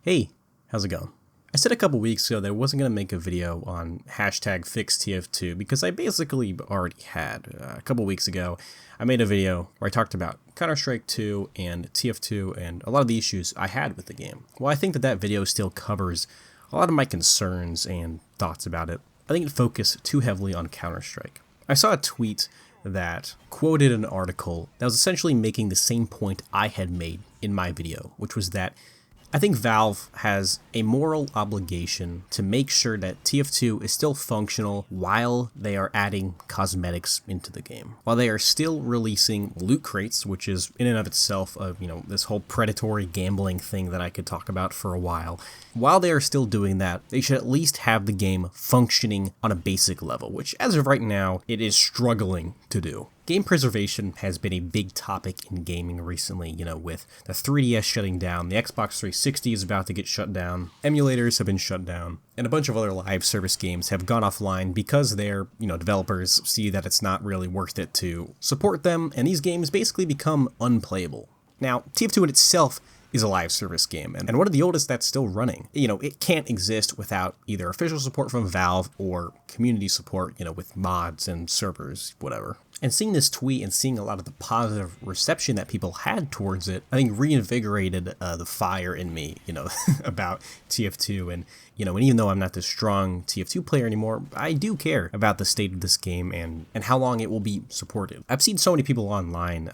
Hey, how's it going? I said a couple weeks ago that I wasn't going to make a video on hashtag FixTF2 because I basically already had. A couple weeks ago, I made a video where I talked about Counter-Strike 2 and TF2 and a lot of the issues I had with the game. Well, I think that video still covers a lot of my concerns and thoughts about it. I think it focused too heavily on Counter-Strike. I saw a tweet that quoted an article that was essentially making the same point I had made in my video, which was that I think Valve has a moral obligation to make sure that TF2 is still functional while they are adding cosmetics into the game. While they are still releasing loot crates, which is in and of itself this whole predatory gambling thing that I could talk about for a while. While they are still doing that, they should at least have the game functioning on a basic level, which as of right now, it is struggling to do. Game preservation has been a big topic in gaming recently, with the 3DS shutting down, the Xbox 360 is about to get shut down, emulators have been shut down, and a bunch of other live service games have gone offline because their, developers see that it's not really worth it to support them, and these games basically become unplayable. Now, TF2 in itself is a live service game, and one of the oldest that's still running. It can't exist without either official support from Valve or community support, with mods and servers, whatever. And seeing this tweet and seeing a lot of the positive reception that people had towards it, I think reinvigorated the fire in me, about TF2. And even though I'm not this strong TF2 player anymore, I do care about the state of this game and how long it will be supported. I've seen so many people online,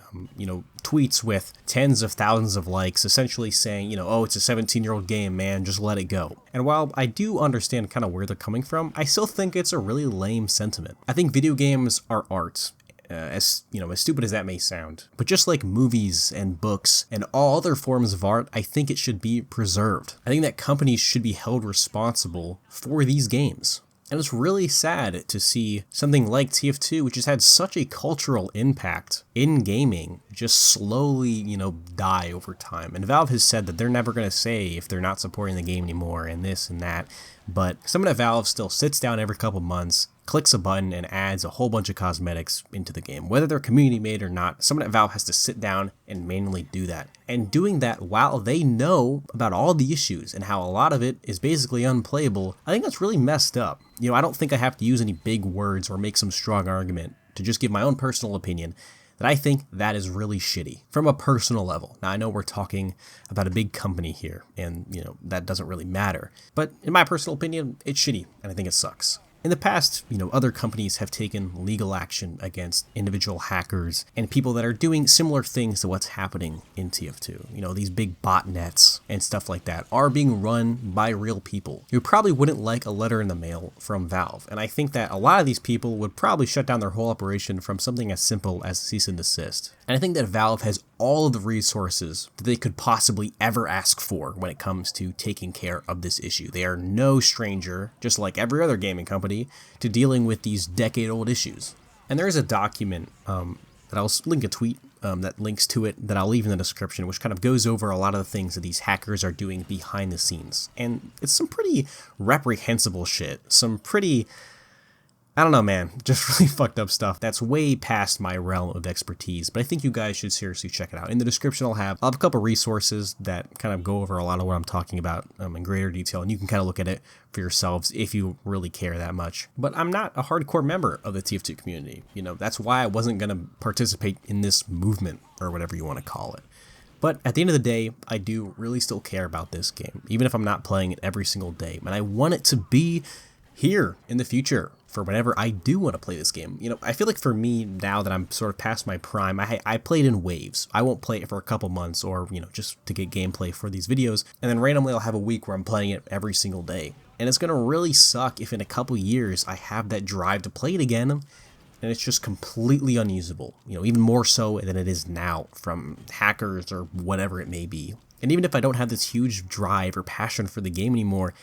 tweets with tens of thousands of likes, essentially saying, oh, it's a 17-year-old game, man, just let it go. And while I do understand kind of where they're coming from, I still think it's a really lame sentiment. I think video games are art. As stupid as that may sound. But just like movies and books and all other forms of art, I think it should be preserved. I think that companies should be held responsible for these games. And it's really sad to see something like TF2, which has had such a cultural impact in gaming, just slowly, die over time. And Valve has said that they're never going to say if they're not supporting the game anymore and this and that. But someone at Valve still sits down every couple months, clicks a button, and adds a whole bunch of cosmetics into the game. Whether they're community made or not, someone at Valve has to sit down and manually do that. And doing that while they know about all the issues and how a lot of it is basically unplayable, I think that's really messed up. I don't think I have to use any big words or make some strong argument to just give my own personal opinion that I think that is really shitty from a personal level. Now, I know we're talking about a big company here, and, that doesn't really matter. But in my personal opinion, it's shitty, and I think it sucks. In the past, other companies have taken legal action against individual hackers and people that are doing similar things to what's happening in TF2. These big botnets and stuff like that are being run by real people. You probably wouldn't like a letter in the mail from Valve, and I think that a lot of these people would probably shut down their whole operation from something as simple as cease and desist. And I think that Valve has all of the resources that they could possibly ever ask for when it comes to taking care of this issue. They are no stranger, just like every other gaming company, to dealing with these decade-old issues. And there is a document that I'll link a tweet that links to it that I'll leave in the description, which kind of goes over a lot of the things that these hackers are doing behind the scenes. And it's some pretty reprehensible shit, some pretty, I don't know, man, just really fucked up stuff that's way past my realm of expertise, but I think you guys should seriously check it out. In the description, I'll have a couple resources that kind of go over a lot of what I'm talking about in greater detail, and you can kind of look at it for yourselves if you really care that much. But I'm not a hardcore member of the TF2 community. That's why I wasn't going to participate in this movement, or whatever you want to call it. But at the end of the day, I do really still care about this game, even if I'm not playing it every single day, and I want it to be here in the future for whenever I do want to play this game. I feel like for me, now that I'm sort of past my prime, I play it in waves. I won't play it for a couple months or, just to get gameplay for these videos. And then randomly I'll have a week where I'm playing it every single day. And it's going to really suck if in a couple years I have that drive to play it again and it's just completely unusable. Even more so than it is now from hackers or whatever it may be. And even if I don't have this huge drive or passion for the game anymore,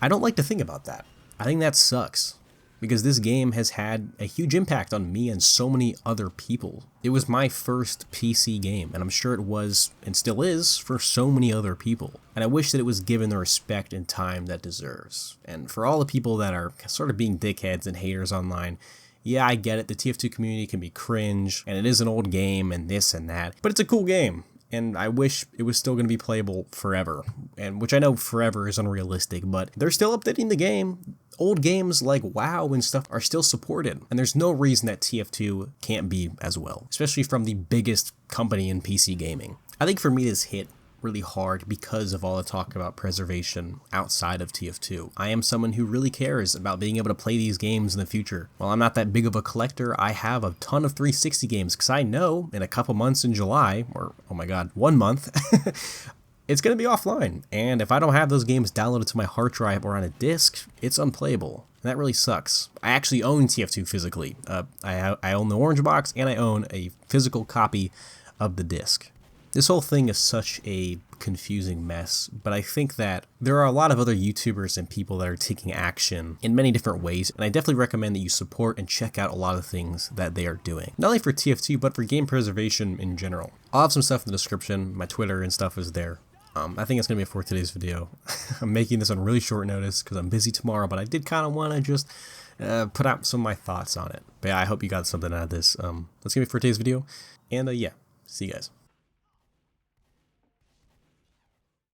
I don't like to think about that. I think that sucks, because this game has had a huge impact on me and so many other people. It was my first PC game, and I'm sure it was, and still is, for so many other people. And I wish that it was given the respect and time that it deserves. And for all the people that are sort of being dickheads and haters online, yeah, I get it, the TF2 community can be cringe, and it is an old game, and this and that, but it's a cool game. and I wish it was still going to be playable forever, and which I know forever is unrealistic, but they're still updating the game. Old games like WoW and stuff are still supported, and there's no reason that TF2 can't be as well, especially from the biggest company in PC gaming. I think for me this hit really hard because of all the talk about preservation outside of TF2. I am someone who really cares about being able to play these games in the future. While I'm not that big of a collector, I have a ton of 360 games because I know in a couple months in July, or oh my god, 1 month, it's going to be offline. And if I don't have those games downloaded to my hard drive or on a disc, it's unplayable. And that really sucks. I actually own TF2 physically. I own the orange box and I own a physical copy of the disc. This whole thing is such a confusing mess, but I think that there are a lot of other YouTubers and people that are taking action in many different ways, and I definitely recommend that you support and check out a lot of things that they are doing. Not only for TF2, but for game preservation in general. I'll have some stuff in the description, my Twitter and stuff is there. I think it's going to be it for today's video. I'm making this on really short notice because I'm busy tomorrow, but I did kind of want to just put out some of my thoughts on it. But yeah, I hope you got something out of this. That's going to be it for today's video, and yeah, see you guys.